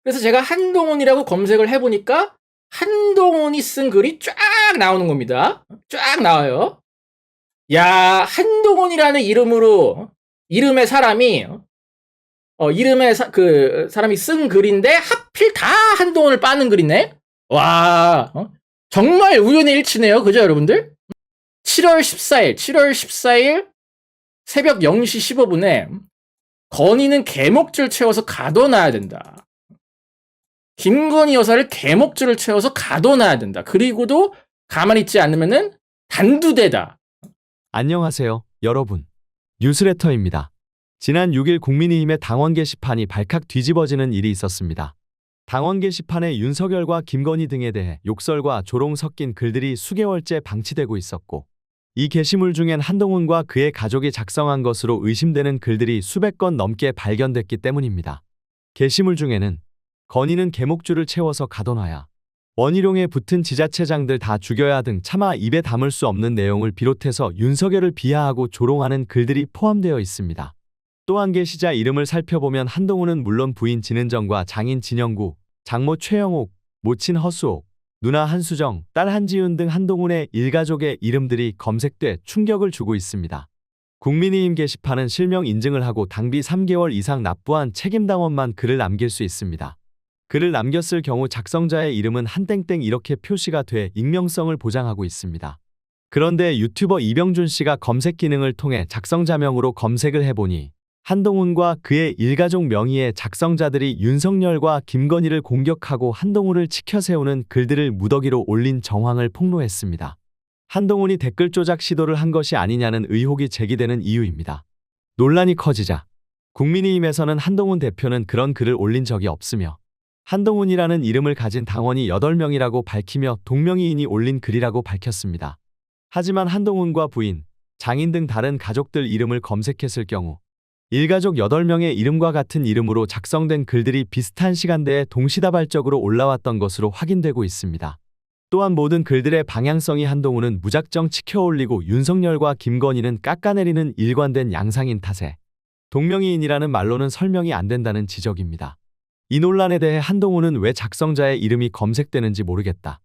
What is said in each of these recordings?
그래서 제가 한동훈이라고 검색을 해보니까 한동훈이 쓴 글이 쫙 나오는 겁니다. 쫙 나와요. 야, 한동훈이라는 이름의 사람이 사람이 쓴 글인데 하필 다 한동훈을 빠는 글이네. 와, 정말 우연의 일치네요. 그죠, 여러분들? 7월 14일 새벽 0시 15분에 건희는 개목줄 채워서 가둬놔야 된다. 김건희 여사를 개목줄을 채워서 가둬놔야 된다. 그리고도 가만히 있지 않으면은 단두대다. 안녕하세요, 여러분. 뉴스레터입니다. 지난 6일 국민의힘의 당원 게시판이 발칵 뒤집어지는 일이 있었습니다. 당원 게시판에 윤석열과 김건희 등에 대해 욕설과 조롱 섞인 글들이 수개월째 방치되고 있었고, 이 게시물 중엔 한동훈과 그의 가족이 작성한 것으로 의심되는 글들이 수백 건 넘게 발견됐기 때문입니다. 게시물 중에는 건희는 개목줄을 채워서 가둬놔야, 원희룡에 붙은 지자체장들 다 죽여야 등 차마 입에 담을 수 없는 내용을 비롯해서 윤석열을 비하하고 조롱하는 글들이 포함되어 있습니다. 또한 게시자 이름을 살펴보면 한동훈은 물론 부인 진은정과 장인 진영구, 장모 최영옥, 모친 허수옥, 누나 한수정, 딸 한지윤 등 한동훈의 일가족의 이름들이 검색돼 충격을 주고 있습니다. 국민의힘 게시판은 실명 인증을 하고 당비 3개월 이상 납부한 책임당원만 글을 남길 수 있습니다. 글을 남겼을 경우 작성자의 이름은 한땡땡 이렇게 표시가 돼 익명성을 보장하고 있습니다. 그런데 유튜버 이병준 씨가 검색 기능을 통해 작성자명으로 검색을 해보니 한동훈과 그의 일가족 명의의 작성자들이 윤석열과 김건희를 공격하고 한동훈을 치켜세우는 글들을 무더기로 올린 정황을 폭로했습니다. 한동훈이 댓글 조작 시도를 한 것이 아니냐는 의혹이 제기되는 이유입니다. 논란이 커지자 국민의힘에서는 한동훈 대표는 그런 글을 올린 적이 없으며 한동훈이라는 이름을 가진 당원이 8명이라고 밝히며 동명이인이 올린 글이라고 밝혔습니다. 하지만 한동훈과 부인, 장인 등 다른 가족들 이름을 검색했을 경우 일가족 8명의 이름과 같은 이름으로 작성된 글들이 비슷한 시간대에 동시다발적으로 올라왔던 것으로 확인되고 있습니다. 또한 모든 글들의 방향성이 한동훈은 무작정 치켜올리고 윤석열과 김건희는 깎아내리는 일관된 양상인 탓에 동명이인이라는 말로는 설명이 안 된다는 지적입니다. 이 논란에 대해 한동훈은 왜 작성자의 이름이 검색되는지 모르겠다.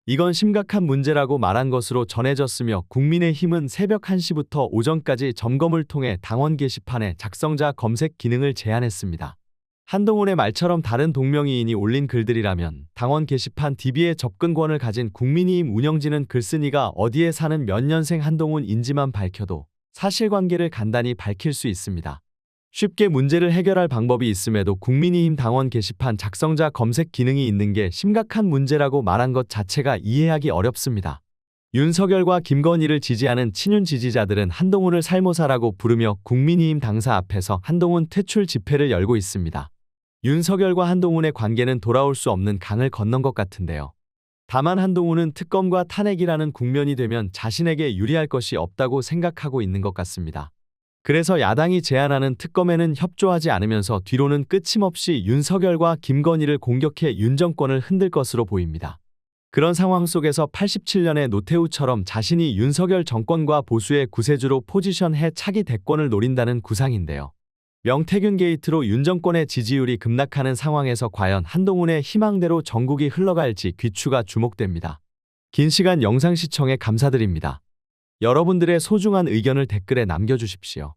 이건 심각한 문제라고 말한 것으로 전해졌으며 국민의힘은 새벽 1시부터 오전까지 점검을 통해 당원 게시판에 작성자 검색 기능을 제한했습니다. 한동훈의 말처럼 다른 동명이인이 올린 글들이라면 당원 게시판 DB의 접근권을 가진 국민의힘 운영진은 글쓴이가 어디에 사는 몇 년생 한동훈인지만 밝혀도 사실관계를 간단히 밝힐 수 있습니다. 쉽게 문제를 해결할 방법이 있음에도 국민의힘 당원 게시판 작성자 검색 기능이 있는 게 심각한 문제라고 말한 것 자체가 이해하기 어렵습니다. 윤석열과 김건희를 지지하는 친윤 지지자들은 한동훈을 살모사라고 부르며 국민의힘 당사 앞에서 한동훈 퇴출 집회를 열고 있습니다. 윤석열과 한동훈의 관계는 돌아올 수 없는 강을 건넌 것 같은데요. 다만 한동훈은 특검과 탄핵이라는 국면이 되면 자신에게 유리할 것이 없다고 생각하고 있는 것 같습니다. 그래서 야당이 제안하는 특검에는 협조하지 않으면서 뒤로는 끝임없이 윤석열과 김건희를 공격해 윤 정권을 흔들 것으로 보입니다. 그런 상황 속에서 87년의 노태우처럼 자신이 윤석열 정권과 보수의 구세주로 포지션해 차기 대권을 노린다는 구상인데요. 명태균 게이트로 윤 정권의 지지율이 급락하는 상황에서 과연 한동훈의 희망대로 전국이 흘러갈지 귀추가 주목됩니다. 긴 시간 영상 시청에 감사드립니다. 여러분들의 소중한 의견을 댓글에 남겨주십시오.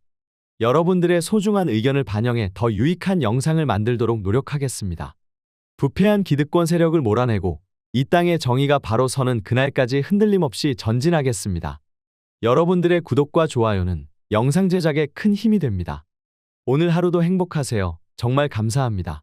여러분들의 소중한 의견을 반영해 더 유익한 영상을 만들도록 노력하겠습니다. 부패한 기득권 세력을 몰아내고 이 땅의 정의가 바로 서는 그날까지 흔들림 없이 전진하겠습니다. 여러분들의 구독과 좋아요는 영상 제작에 큰 힘이 됩니다. 오늘 하루도 행복하세요. 정말 감사합니다.